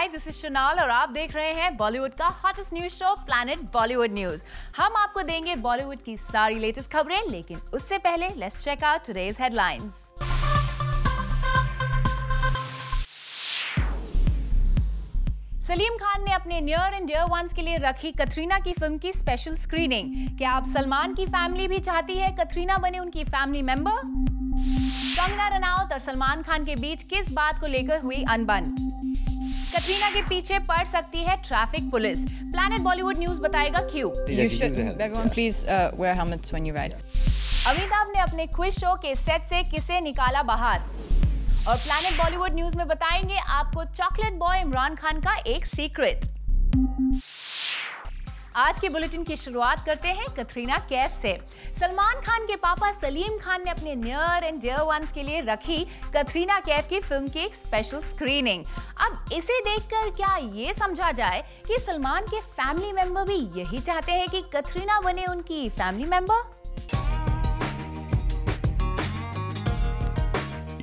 Hi, this is Chanel और आप देख रहे हैं बॉलीवुड का hottest news show planet Bollywood news. हम आपको देंगे बॉलीवुड की सारी लेटेस्ट खबरें, लेकिन उससे पहले let's check out today's headlines. Salim Khan ने अपने नियर एंड डियर वंस के लिए रखी कटरीना की फिल्म की स्पेशल स्क्रीनिंग। क्या आप सलमान की फैमिली भी चाहती है कटरीना बने उनकी फैमिली मेंबर? कंगना रनौत और सलमान खान के बीच किस बात को लेकर हुई अनबन? कटरीना के पीछे पड़ सकती है traffic police. Planet Bollywood news बताएगा क्यों। You should. Everyone, please wear helmets when you ride. Amitabh ने अपने क्विज शो के सेट से किसे निकाला बाहर? और प्लैनेट बॉलीवुड न्यूज में बताएंगे आपको चॉकलेट बॉय इमरान खान का एक सीक्रेट। आज के बुलेटिन की शुरुआत करते हैं कटरीना कैफ से। सलमान खान के पापा सलीम खान ने अपने नियर एंड डियर वंस के लिए रखी कटरीना कैफ की फिल्म की एक स्पेशल स्क्रीनिंग। अब इसे देखकर क्या ये समझा जाए कि सलमान के फैमिली मेंबर भी यही चाहते हैं कि कटरीना बने उनकी फैमिली मेंबर?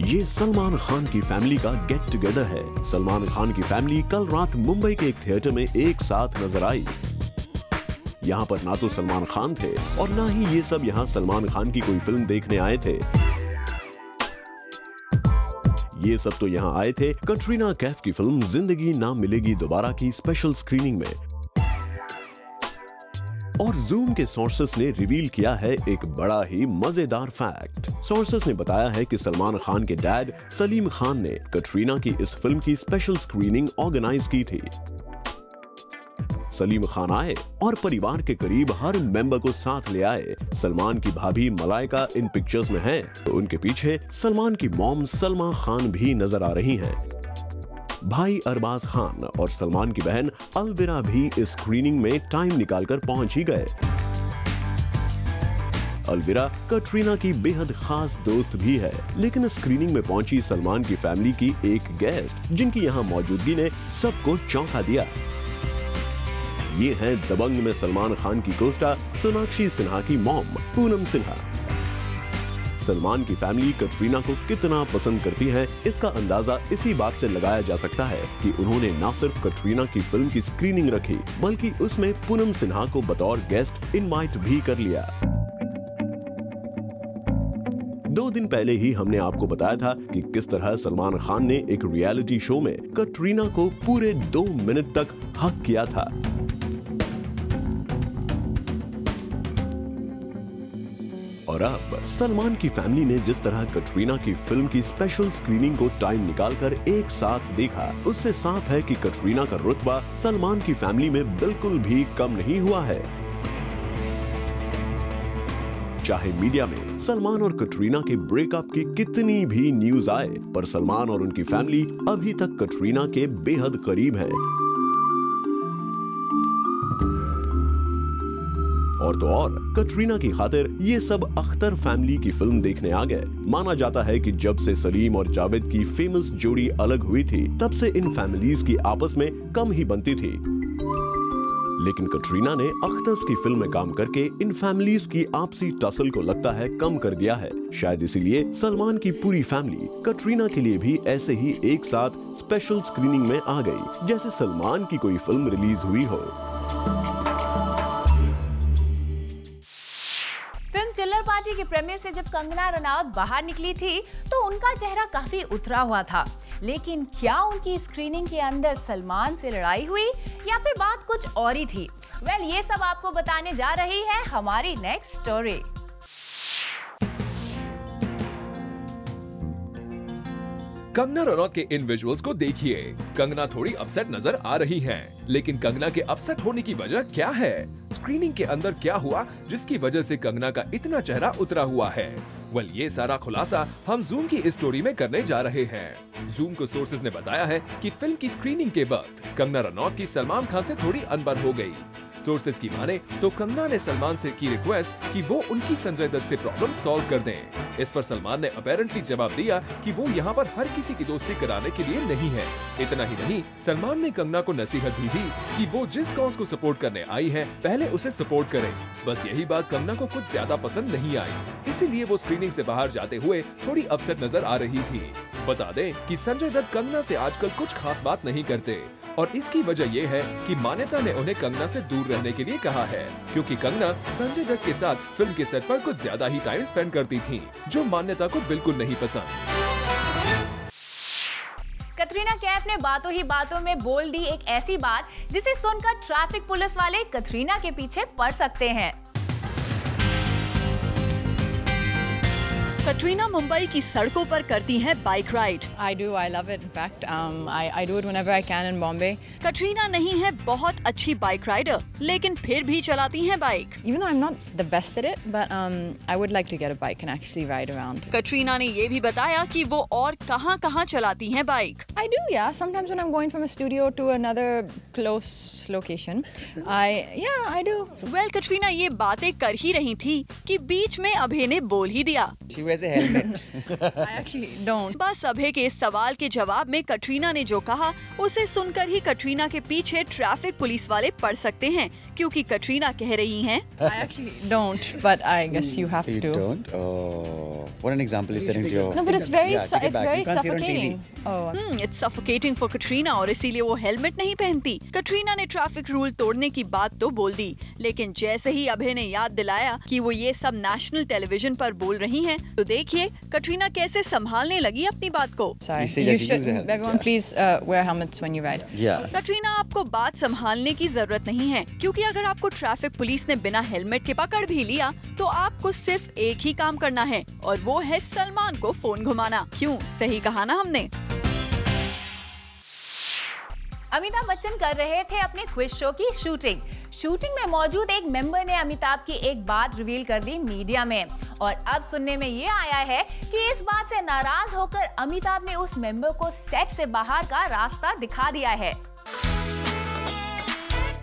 ये सलमान खान की फैमिली का गेट टुगेदर है। सलमान खान की फैमिली कल रात मुंबई के एक थिएटर में एक साथ नजर आई। यहाँ पर ना तो सलमान खान थे और ना ही ये सब यहाँ सलमान खान की कोई फिल्म देखने आए थे। ये सब तो यहाँ आए थे कटरीना कैफ की फिल्म जिंदगी ना मिलेगी दोबारा की स्पेशल स्क्रीनिंग में। और जूम के सोर्सेस ने रिवील किया है एक बड़ा ही मजेदार फैक्ट। सोर्सेस ने बताया है कि सलमान खान के डैड सलीम खान ने कटरीना की इस फिल्म की स्पेशल स्क्रीनिंग ऑर्गेनाइज की थी। सलीम खान आए और परिवार के करीब हर मेंबर को साथ ले आए। सलमान की भाभी मलाइका इन पिक्चर्स में है, तो उनके पीछे सलमान की मॉम सलमा खान भी नजर आ रही हैं। भाई अरबाज खान और सलमान की बहन अलविरा भी इस स्क्रीनिंग में टाइम निकालकर पहुंच ही गए। अलविरा कटरीना की बेहद खास दोस्त भी है, लेकिन स्क्रीनिंग में पहुंची सलमान की फैमिली की एक गेस्ट जिनकी यहाँ मौजूदगी ने सबको चौंका दिया। ये हैं दबंग में सलमान खान की कोस्टा सोनाक्षी सिन्हा की मॉम पूनम सिन्हा। सलमान की फैमिली कटरीना को कितना पसंद करती है, इसका अंदाजा इसी बात से लगाया जा सकता है कि उन्होंने न सिर्फ कटरीना की फिल्म की स्क्रीनिंग रखी, बल्कि उसमें पूनम सिन्हा को बतौर गेस्ट इनवाइट भी कर लिया। 2 दिन पहले ही हमने आपको बताया था कि किस तरह सलमान खान ने एक रियलिटी शो में कटरीना को पूरे 2 मिनट तक हक किया था। और अब सलमान की फैमिली ने जिस तरह कटरीना की फिल्म की स्पेशल स्क्रीनिंग को टाइम निकालकर एक साथ देखा, उससे साफ है कि कटरीना का रुतबा सलमान की फैमिली में बिल्कुल भी कम नहीं हुआ है। चाहे मीडिया में सलमान और कटरीना के ब्रेकअप की कितनी भी न्यूज आए, पर सलमान और उनकी फैमिली अभी तक कटरीना के बेहद करीब है। और तो और कटरीना की खातिर ये सब अख्तर फैमिली की फिल्म देखने आ गए। माना जाता है कि जब से सलीम और जावेद की फेमस जोड़ी अलग हुई थी, तब से इन फैमिलीज की आपस में कम ही बनती थी। लेकिन कटरीना ने अख्तर्स की फिल्म में काम करके इन फैमिलीज की आपसी टसल को लगता है कम कर दिया है। शायद इसीलिए सलमान की पूरी फैमिली कटरीना के लिए भी ऐसे ही एक साथ स्पेशल स्क्रीनिंग में आ गई, जैसे सलमान की कोई फिल्म रिलीज हुई हो। चिल्लर पार्टी के प्रीमियर से जब कंगना रनौत बाहर निकली थी तो उनका चेहरा काफी उतरा हुआ था। लेकिन क्या उनकी स्क्रीनिंग के अंदर सलमान से लड़ाई हुई या फिर बात कुछ और ही थी? वेल, ये सब आपको बताने जा रही है हमारी नेक्स्ट स्टोरी। कंगना रनौत के इन विजुअल्स को देखिए। कंगना थोड़ी अपसेट नजर आ रही हैं, लेकिन कंगना के अपसेट होने की वजह क्या है? स्क्रीनिंग के अंदर क्या हुआ जिसकी वजह से कंगना का इतना चेहरा उतरा हुआ है? वेल, ये सारा खुलासा हम जूम की इस स्टोरी में करने जा रहे हैं। जूम को सोर्सेज ने बताया है कि फिल्म की स्क्रीनिंग के वक्त कंगना रनौत की सलमान खान से थोड़ी अनबन हो गई। सोर्सेज की माने तो कंगना ने सलमान से की रिक्वेस्ट कि वो उनकी संजय दत्त से प्रॉब्लम सॉल्व कर दें। इस पर सलमान ने अपेरेंटली जवाब दिया कि वो यहाँ पर हर किसी की दोस्ती कराने के लिए नहीं है। इतना ही नहीं, सलमान ने कंगना को नसीहत भी दी कि वो जिस कॉज को सपोर्ट करने आई है, पहले उसे सपोर्ट करें। बस यही बात कंगना को कुछ ज्यादा पसंद नहीं आई, इसीलिए वो स्क्रीनिंग से बाहर जाते हुए थोड़ी अपसेट नजर आ रही थी। बता दें कि संजय दत्त कंगना से आजकल कुछ खास बात नहीं करते। और इसकी वजह ये है कि मान्यता ने उन्हें कंगना से दूर रहने के लिए कहा है, क्योंकि कंगना संजय दत्त के साथ फिल्म के सेट पर कुछ ज्यादा ही टाइम स्पेंड करती थी, जो मान्यता को बिल्कुल नहीं पसंद। कटरीना कैफ ने बातों ही बातों में बोल दी एक ऐसी बात जिसे सुनकर ट्रैफिक पुलिस वाले कटरीना के पीछे पड़ सकते हैं। कटरीना मुंबई की सड़कों पर करती हैं bike ride. I do. I love it. In fact, I do it whenever I can in Bombay. Katrina नहीं है बहुत अच्छी बाइक राइडर, लेकिन फिर भी चलाती हैं bike. Even though I'm not the best at it, but I would like to get a bike and actually ride around. Katrina ने ये भी बताया कि वो और कहां-कहां चलाती हैं bike. I do, yeah. Sometimes when I'm going from a studio to another close location, I do. Well, Katrina ये बातें कर ही रही थी कि बीच में अभय ने बोल ही दिया। She wears a helmet. I actually don't. बस अभय के इस सवाल के जवाब में कटरीना ने जो कहा उसे सुनकर ही कटरीना के पीछे ट्रैफिक पुलिस वाले पड़ सकते हैं, क्योंकि कटरीना कह रही हैं I actually don't, but I guess you have You to. don't? Oh, what an example is setting to your... No, but it's very, Yeah, take it it's back. very You can't see it on TV. suffocating. Oh. It's suffocating for Katrina और इसीलिए वो helmet नहीं पहनती। कटरीना ने traffic rule तोड़ने की बात तो बोल दी, लेकिन जैसे ही अभय ने याद दिलाया कि वो ये सब नेशनल टेलीविजन पर बोल रही हैं, तो देखिए कटरीना कैसे संभालने लगी अपनी बात को। Sorry. You say You that you should. use a helmet, Everyone, yeah. please wear helmets when you ride. Yeah. Katrina आपको बात संभालने की जरूरत नहीं है, क्योंकि अगर आपको ट्रैफिक पुलिस ने बिना हेलमेट के पकड़ भी लिया तो आपको सिर्फ एक ही काम करना है, और वो है सलमान को फोन घुमाना। क्यों, सही कहा ना हमने। अमिताभ बच्चन कर रहे थे अपने क्विज शो की शूटिंग में मौजूद एक मेंबर ने अमिताभ की एक बात रिवील कर दी मीडिया में, और अब सुनने में ये आया है कि इस बात से नाराज होकर अमिताभ ने उस मेंबर को सेट से बाहर का रास्ता दिखा दिया है।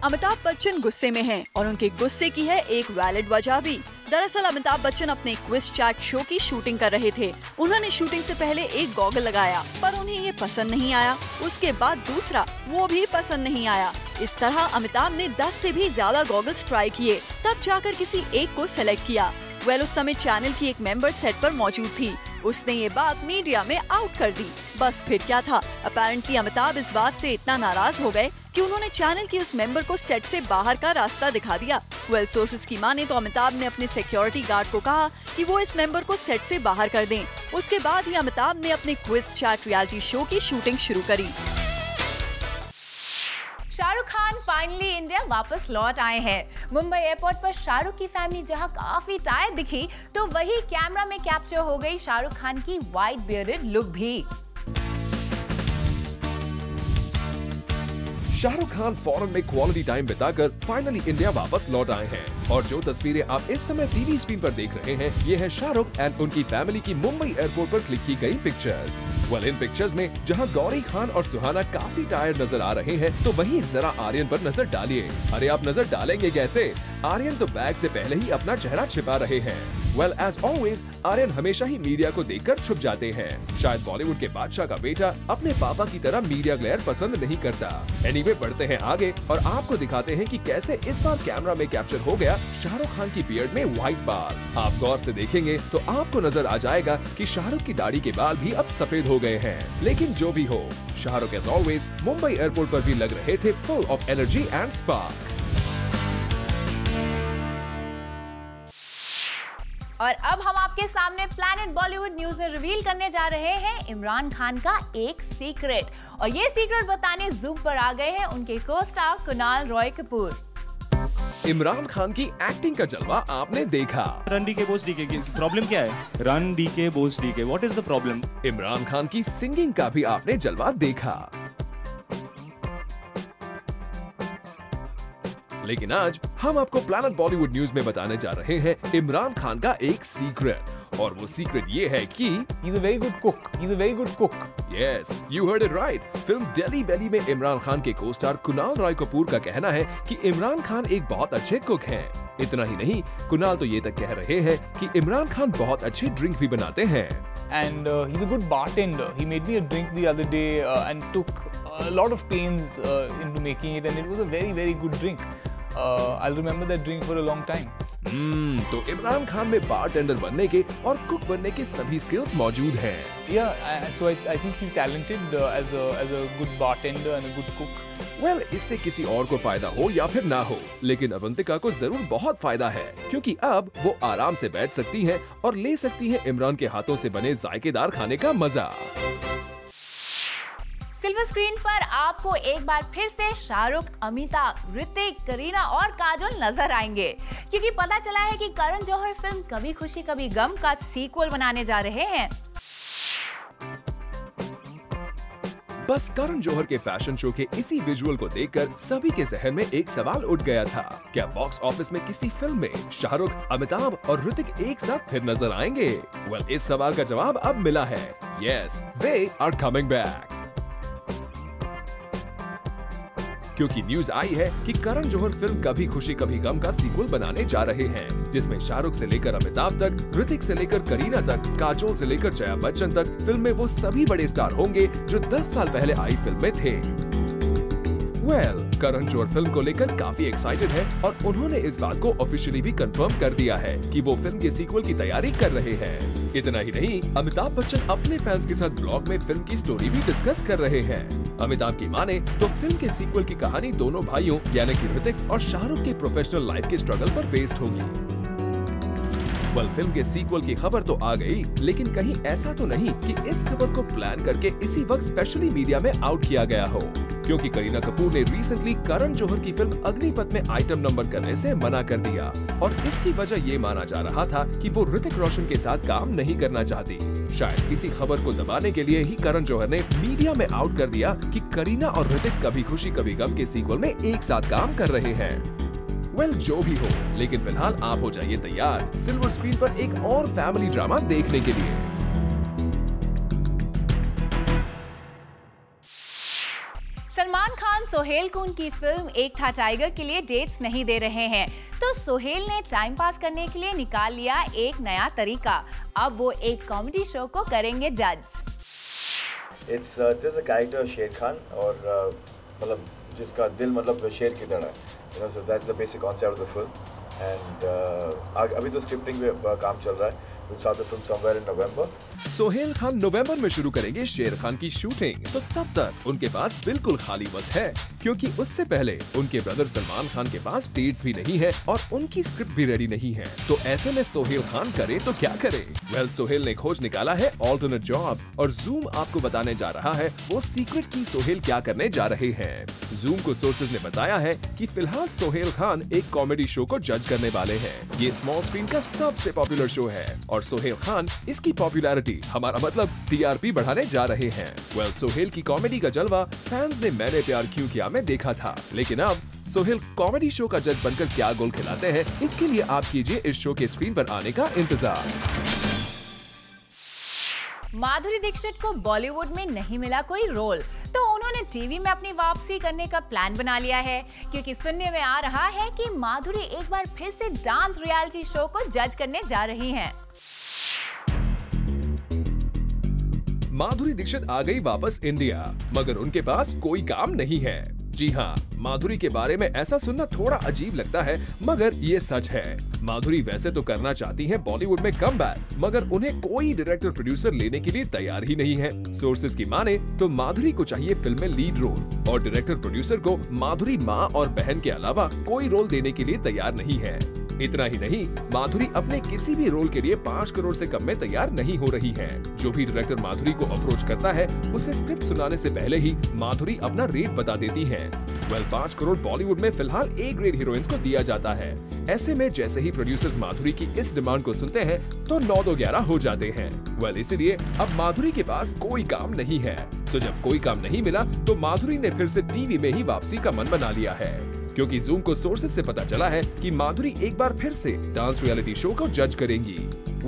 अमिताभ बच्चन गुस्से में हैं और उनके गुस्से की है एक वैलिड वजह भी। दरअसल अमिताभ बच्चन अपने क्विज चैट शो की शूटिंग कर रहे थे। उन्होंने शूटिंग से पहले एक गॉगल लगाया, पर उन्हें ये पसंद नहीं आया। उसके बाद दूसरा, वो भी पसंद नहीं आया। इस तरह अमिताभ ने 10 से भी ज्यादा गॉगल्स ट्राई किए, तब जाकर किसी एक को सेलेक्ट किया। उस समय चैनल की एक मेंबर सेट पर मौजूद थी। उसने ये बात मीडिया में आउट कर दी। बस फिर क्या था, अपेरेंटली अमिताभ इस बात से इतना नाराज हो गए कि उन्होंने चैनल की उस मेंबर को सेट से बाहर का रास्ता दिखा दिया। सोर्सेज की माने तो अमिताभ ने अपने सिक्योरिटी गार्ड को कहा कि वो इस मेंबर को सेट से बाहर कर दें। उसके बाद ही अमिताभ ने अपने क्विज चैट रियलिटी शो की शूटिंग शुरू करी। शाहरुख खान फाइनली इंडिया वापस लौट आए हैं। मुंबई एयरपोर्ट पर शाहरुख की फैमिली जहां काफी टायर्ड दिखी, तो वही कैमरा में कैप्चर हो गई शाहरुख खान की वाइट बियर्डेड लुक भी। शाहरुख खान फॉरेन में क्वालिटी टाइम बिताकर फाइनली इंडिया वापस लौट आए हैं, और जो तस्वीरें आप इस समय टीवी स्क्रीन पर देख रहे हैं, ये है शाहरुख एंड उनकी फैमिली की मुंबई एयरपोर्ट पर क्लिक की गई पिक्चर्स। इन पिक्चर्स में जहां गौरी खान और सुहाना काफी टायर्ड नजर आ रहे हैं, तो वहीं जरा आर्यन पर नजर डालिए। अरे आप नजर डालेंगे कैसे? आर्यन तो बैग से पहले ही अपना चेहरा छिपा रहे हैं। एज ऑलवेज आर्यन हमेशा ही मीडिया को देखकर छुप जाते हैं। शायद बॉलीवुड के बादशाह का बेटा अपने पापा की तरह मीडिया ग्लेयर पसंद नहीं करता। एनीवे बढ़ते हैं आगे और आपको दिखाते हैं कि कैसे इस बार कैमरा में कैप्चर हो गया शाहरुख खान की बियर्ड में व्हाइट बाल। आप गौर से देखेंगे तो आपको नजर आ जाएगा कि शाहरुख की दाढ़ी के बाल भी अब सफेद हो गए हैं। लेकिन जो भी हो, Shahrukh as always Mumbai airport पर भी लग रहे थे full of energy and spark. और अब हम आपके सामने प्लैनेट बॉलीवुड न्यूज में रिवील करने जा रहे हैं इमरान खान का एक सीक्रेट, और ये सीक्रेट बताने जूम पर आ गए हैं उनके को-स्टार कुणाल रॉय कपूर। इमरान खान की एक्टिंग का जलवा आपने देखा। रन डीके बोस डीके की प्रॉब्लम क्या है? Run DK Bose DK, what is the problem? Imran Khan की सिंगिंग का भी आपने जलवा देखा। लेकिन आज हम आपको प्लैनेट बॉलीवुड न्यूज में बताने जा रहे हैं इमरान खान का एक सीक्रेट, और वो सीक्रेट ये है कि He's a very good cook. He's a very good cook. Yes, you heard it right. Film Delhi belly में इमरान खान के को-स्टार कुणाल रॉय कपूर का कहना है कि इमरान खान एक बहुत अच्छे कुक हैं। इतना ही नहीं, कुणाल तो ये तक कह रहे हैं कि इमरान खान बहुत अच्छे ड्रिंक भी बनाते हैं। And he's a good bartender. He made me a drink the other day and took a lot of pains into making it, and it was a very, very good drink. I'll remember that drink for a long time. तो इमरान खान में bartender बनने के और cook बनने के सभी skills मौजूद हैं। So I think he's talented as a good bartender and a good cook. Well, इससे किसी और को फायदा हो या फिर ना हो, लेकिन अवंतिका को जरूर बहुत फायदा है, क्योंकि अब वो आराम से बैठ सकती हैं और ले सकती हैं इमरान के हाथों से बने जायकेदार खाने का मजा। सिल्वर स्क्रीन पर आपको एक बार फिर से शाहरुख, अमिताभ, ऋतिक, करीना और काजोल नजर आएंगे, क्योंकि पता चला है कि करण जौहर फिल्म कभी खुशी कभी गम का सीक्वल बनाने जा रहे हैं। बस करण जौहर के फैशन शो के इसी विजुअल को देखकर सभी के जहन में एक सवाल उठ गया था, क्या बॉक्स ऑफिस में किसी फिल्म में शाहरुख, अमिताभ और ऋतिक एक साथ फिर नजर आएंगे? Well, इस सवाल का जवाब अब मिला है। Yes, they are coming back। क्योंकि न्यूज आई है कि करण जौहर फिल्म कभी खुशी कभी गम का सीक्वल बनाने जा रहे हैं, जिसमें शाहरुख से लेकर अमिताभ तक, ऋतिक से लेकर करीना तक, काजोल से लेकर जया बच्चन तक फिल्म में वो सभी बड़े स्टार होंगे जो 10 साल पहले आई फिल्म में थे। करण जौहर फिल्म को लेकर काफी एक्साइटेड है और उन्होंने इस बात को ऑफिशियली भी कंफर्म कर दिया है कि वो फिल्म के सीक्वल की तैयारी कर रहे हैं। इतना ही नहीं, अमिताभ बच्चन अपने फैंस के साथ ब्लॉग में फिल्म की स्टोरी भी डिस्कस कर रहे हैं। अमिताभ की माने तो फिल्म के सीक्वल की कहानी दोनों भाइयों यानी कि ऋतिक और शाहरुख के प्रोफेशनल लाइफ के स्ट्रगल पर बेस्ड होगी। फिल्म के सीक्वल की खबर तो आ गई, लेकिन कहीं ऐसा तो नहीं कि इस खबर को प्लान करके इसी वक्त स्पेशली मीडिया में आउट किया गया हो, क्योंकि करीना कपूर ने रिसेंटली करण जौहर की फिल्म अग्निपथ में आइटम नंबर करने से मना कर दिया और इसकी वजह ये माना जा रहा था कि वो ऋतिक रोशन के साथ काम नहीं करना चाहती। शायद इसी खबर को दबाने के लिए ही करण जौहर ने मीडिया में आउट कर दिया कि करीना और ऋतिक कभी खुशी कभी गम के सीक्वल में एक साथ काम कर रहे हैं। जो भी हो, लेकिन फिलहाल आप हो जाइए तैयार सिल्वर स्क्रीन पर एक और फैमिली ड्रामा देखने के लिए। सलमान खान सोहेल को उनकी फिल्म एक था टाइगर के लिए डेट्स नहीं दे रहे हैं, तो सोहेल ने टाइम पास करने के लिए निकाल लिया एक नया तरीका। अब वो एक कॉमेडी शो को करेंगे जज। It's just a character शेर खान और मतलब जिसका दिल मतलब शेर की तरह है। So that's the basic concept of the film, and अभी तो स्क्रिप्टिंग पे काम चल रहा है। We'll start the film somewhere in November. Sohail Khan नवंबर में शुरू करेंगे शेर खान की शूटिंग, तो तब तक उनके पास बिल्कुल खाली वक्त है, क्योंकि उससे पहले उनके ब्रदर सलमान खान के पास डेट्स भी नहीं है और उनकी स्क्रिप्ट भी रेडी नहीं है। तो ऐसे में सोहेल खान करे तो क्या करे? सोहेल ने खोज निकाला है ऑल्टरनेट जॉब और जूम आपको बताने जा रहा है वो सीक्रेट की सोहेल क्या करने जा रहे हैं। जूम को सोर्सेज ने बताया है कि फिलहाल सोहेल खान एक कॉमेडी शो को जज करने वाले हैं। ये स्मॉल स्क्रीन का सबसे पॉपुलर शो है और सोहेल खान इसकी पॉपुलैरिटी, हमारा मतलब टीआरपी बढ़ाने जा रहे हैं। सोहेल की कॉमेडी का जलवा फैंस ने मैंने प्यार क्यों किया में देखा था, लेकिन अब सोहेल कॉमेडी शो का जज बनकर क्या गोल खिलाते हैं, इसके लिए आप कीजिए इस शो के स्क्रीन पर आने का इंतजार। माधुरी दीक्षित को बॉलीवुड में नहीं मिला कोई रोल, तो उन्होंने टीवी में अपनी वापसी करने का प्लान बना लिया है, क्योंकि सुनने में आ रहा है कि माधुरी एक बार फिर से डांस रियलिटी शो को जज करने जा रही हैं। माधुरी दीक्षित आ गई वापस इंडिया, मगर उनके पास कोई काम नहीं है। जी हाँ, माधुरी के बारे में ऐसा सुनना थोड़ा अजीब लगता है, मगर ये सच है। माधुरी वैसे तो करना चाहती हैं बॉलीवुड में कमबैक, मगर उन्हें कोई डायरेक्टर प्रोड्यूसर लेने के लिए तैयार ही नहीं है। सोर्सेज की माने तो माधुरी को चाहिए फिल्म में लीड रोल और डायरेक्टर प्रोड्यूसर को माधुरी माँ और बहन के अलावा कोई रोल देने के लिए तैयार नहीं है। इतना ही नहीं, माधुरी अपने किसी भी रोल के लिए 5 करोड़ से कम में तैयार नहीं हो रही है। जो भी डायरेक्टर माधुरी को अप्रोच करता है, उसे स्क्रिप्ट सुनाने से पहले ही माधुरी अपना रेट बता देती है। 5 करोड़ बॉलीवुड में फिलहाल ए ग्रेड हीरोइंस को दिया जाता है। ऐसे में जैसे ही प्रोड्यूसर्स माधुरी की इस डिमांड को सुनते हैं, तो 9 2 11 हो जाते हैं। इसीलिए अब माधुरी के पास कोई काम नहीं है। तो जब कोई काम नहीं मिला, तो माधुरी ने फिर से टीवी में ही वापसी का मन बना लिया है, क्योंकि जूम को सोर्सेज से पता चला है कि माधुरी एक बार फिर से डांस रियलिटी शो को जज करेंगी।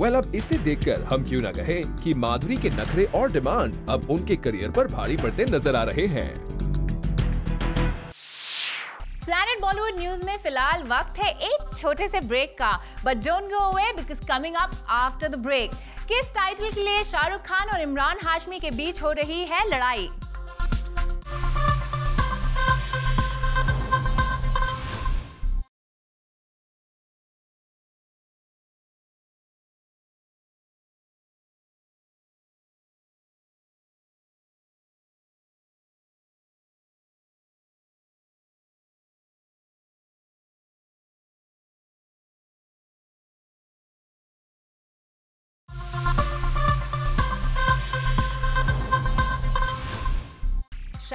अब इसे देखकर हम क्यों ना कहें कि माधुरी के नखरे और डिमांड अब उनके करियर पर भारी पड़ते नजर आ रहे हैं। प्लैनेट बॉलीवुड न्यूज में फिलहाल वक्त है एक छोटे से ब्रेक का, but don't go away because coming up after the break, किस टाइटल के लिए शाहरुख खान और इमरान हाशमी के बीच हो रही है लड़ाई।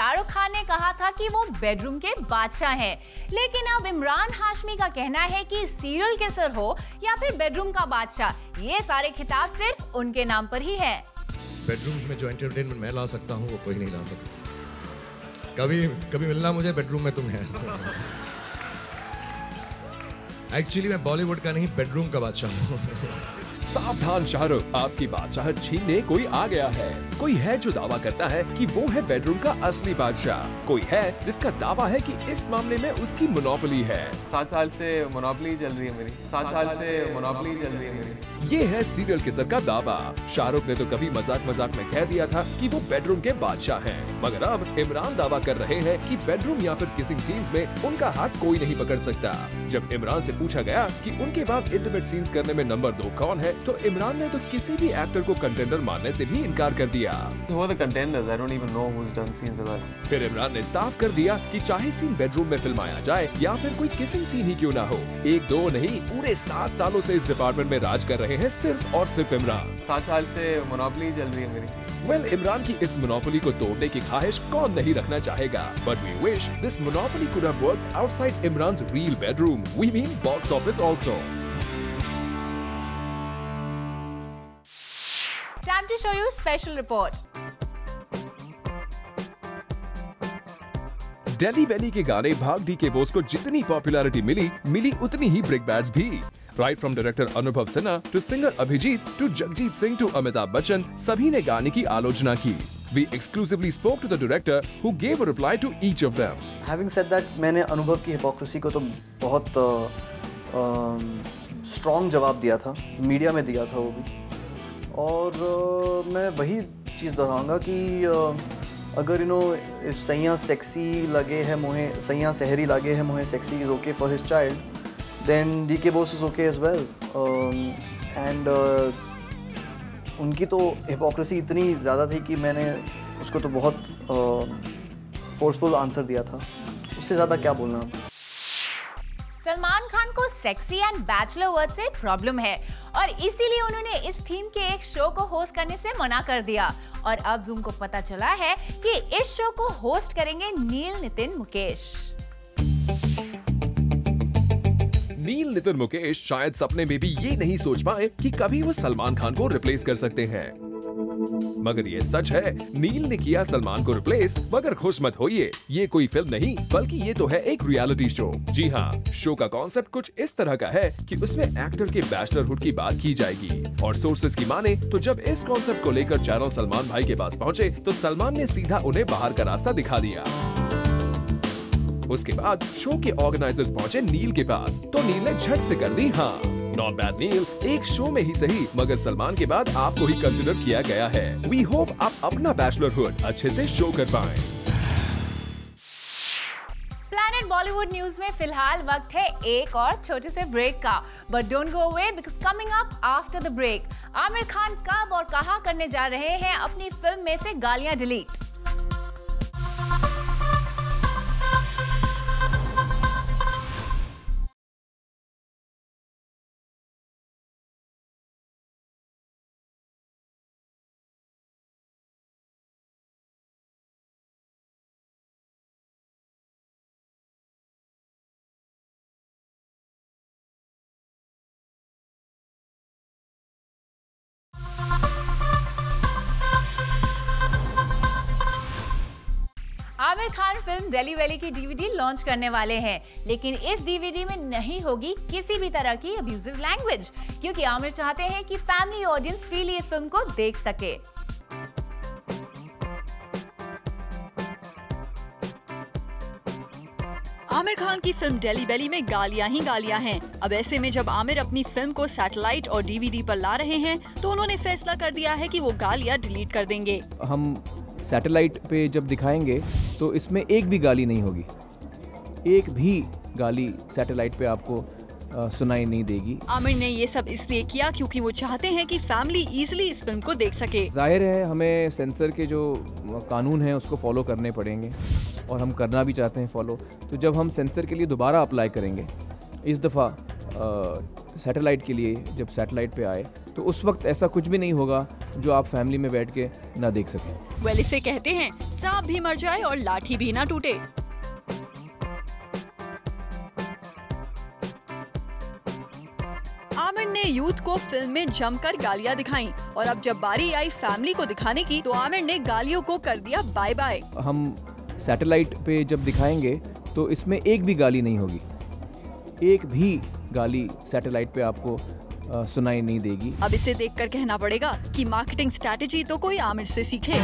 शाहरुख खान ने कहा था कि वो बेडरूम के बादशाह हैं, लेकिन अब इमरान हाशमी का कहना है कि सीरियल किसर हो या फिर बेडरूम का बादशाह, ये सारे खिताब सिर्फ उनके नाम पर ही है। बेडरूम में जो एंटरटेनमेंट मैं ला सकता हूँ वो कोई नहीं ला सकता। कभी मिलना मुझे बेडरूम में तुम है। एक्चुअली मैं बॉलीवुड का नहीं बेडरूम का बादशाह हूँ। सावधान शाहरुख, आपकी बादशाहत छीनने कोई आ गया है। कोई है जो दावा करता है कि वो है बेडरूम का असली बादशाह, कोई है जिसका दावा है कि इस मामले में उसकी मोनोपोली है। 7 साल से मोनोपोली चल रही है मेरी, 7 साल से मोनोपोली चल रही है मेरी। ये है सीरियल किसर का दावा। शाहरुख ने तो कभी मजाक में कह दिया था कि वो बेडरूम के बादशाह हैं, मगर अब इमरान दावा कर रहे हैं कि बेडरूम या फिर किसिंग सीन्स में उनका हाथ कोई नहीं पकड़ सकता। जब इमरान से पूछा गया कि उनके बाद इंटीमेट सीन्स करने में नंबर 2 कौन है, तो इमरान ने तो किसी भी एक्टर को कंटेंडर मानने से भी इनकार कर दिया। फिर इमरान ने साफ कर दिया कि चाहे सीन बेडरूम में फिल्माया जाए या फिर कोई किसिंग सीन ही क्यों ना हो, 1-2 नहीं पूरे 7 सालों से इस डिपार्टमेंट में राज कर रहे हैं सिर्फ और सिर्फ इमरान। 7 साल से मोनोपोली चल रही है मेरी। वेल, इमरान की इस मोनोपोली को तोड़ने की ख्वाहिश कौन नहीं रखना चाहेगा, but we wish this monopoly could have worked outside Imran's real bedroom, we mean box office also. Time to show you special report. Delhi belly के गाने भाग डी के बोस को जितनी पॉपुलैरिटी मिली उतनी ही ब्रिक बैड्स भी। Right from director Anubhav Sinha to singer Abhijeet to Jagjit Singh to Amitabh Bachchan, सभी ने गाने की आलोचना की। We exclusively spoke to the director who gave a reply to each of them. Having said that, मैंने अनुभव की हिपोक्रेसी को तो बहुत स्ट्रॉन्ग जवाब दिया था, मीडिया में दिया था वो भी, और मैं वही चीज़ दोहराऊंगा कि अगर सैया सेक्सी लगे है मोहे, सैया सहरी लगे है मोहे sexy is okay for his child, then DK Bose is okay as well. And उनकी तो हिपोक्रेसी इतनी ज़्यादा थी कि मैंने उसको तो बहुत फोर्सफुल आंसर दिया था, उससे ज़्यादा क्या बोलना। सलमान खान को सेक्सी एंड बैचलर वर्ड से प्रॉब्लम है और इसीलिए उन्होंने इस थीम के एक शो को होस्ट करने से मना कर दिया, और अब जूम को पता चला है कि इस शो को होस्ट करेंगे नील नितिन मुकेश। नील नितिन मुकेश शायद सपने में भी ये नहीं सोच पाए कि कभी वो सलमान खान को रिप्लेस कर सकते हैं, मगर ये सच है, नील ने किया सलमान को रिप्लेस। मगर खुश मत होइए, ये कोई फिल्म नहीं बल्कि ये तो है एक रियलिटी शो। जी हाँ, शो का कॉन्सेप्ट कुछ इस तरह का है कि उसमें एक्टर के बैचलरहुड की बात की जाएगी, और सोर्सेज की माने तो जब इस कॉन्सेप्ट को लेकर चैनल सलमान भाई के पास पहुँचे तो सलमान ने सीधा उन्हें बाहर का रास्ता दिखा दिया। उसके बाद शो के ऑर्गेनाइजर्स पहुंचे नील के पास, तो नील ने झट से कर दी हाँ। नॉट बैड नील, एक शो में ही सही मगर सलमान के बाद आपको ही कंसिडर किया गया है। वी होप आप अपना बैचलरहुड अच्छे से शो कर पाएं। प्लैनेट बॉलीवुड न्यूज में फिलहाल वक्त है एक और छोटे से ब्रेक का, but don't go away because coming up after the break, Aamir Khan कब और कहां करने जा रहे हैं अपनी फिल्म में से गालियां delete. Aamir Khan film daily valley की DVD लॉन्च करने वाले हैं, लेकिन इस DVD में नहीं होगी किसी भी तरह की अब्यूजिव लैंग्वेज, क्योंकि आमिर चाहते हैं कि फैमिली ऑडियंस फ्रीली इस फिल्म को देख सके। आमिर खान की फिल्म डेली बेली में गालियां ही गालियां हैं। अब ऐसे में जब आमिर अपनी फिल्म को सैटेलाइट और DVD पर ला रहे हैं तो उन्होंने फैसला कर दिया है कि वो गालियां डिलीट कर देंगे। हम सैटेलाइट पे जब दिखाएंगे तो इसमें एक भी गाली नहीं होगी, एक भी गाली सैटेलाइट पे आपको सुनाई नहीं देगी। आमिर ने ये सब इसलिए किया क्योंकि वो चाहते हैं कि फैमिली इजीली इस फिल्म को देख सके। जाहिर है हमें सेंसर के जो कानून हैं उसको फॉलो करने पड़ेंगे और हम करना भी चाहते हैं फॉलो। तो जब हम सेंसर के लिए दोबारा अप्लाई करेंगे, इस दफ़ा सैटेलाइट के लिए जब सैटेलाइट पे आए तो उस वक्त ऐसा कुछ भी नहीं होगा जो आप फैमिली में बैठ के ना देख सकें। वेल इसे कहते हैं सांप भी मर जाए और लाठी भी ना टूटे। आमिर ने यूथ को फिल्म में जमकर गालियां दिखाई और अब जब बारी आई फैमिली को दिखाने की तो आमिर ने गालियों को कर दिया बाय बाय। हम सैटेलाइट पे जब दिखाएंगे तो इसमें एक भी गाली नहीं होगी, एक भी गाली सैटेलाइट पे आपको सुनाई नहीं देगी। अब इसे देखकर कहना पड़ेगा कि मार्केटिंग स्ट्रैटेजी तो कोई आमिर से सीखे।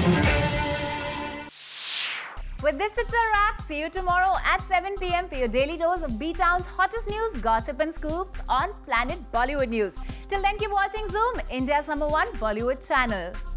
With this, it's a wrap. See you tomorrow at 7 p.m. for your daily dose of B-Town's hottest news, gossip and scoops on Planet Bollywood News. Till then, keep watching Zoom, India's #1 Bollywood channel.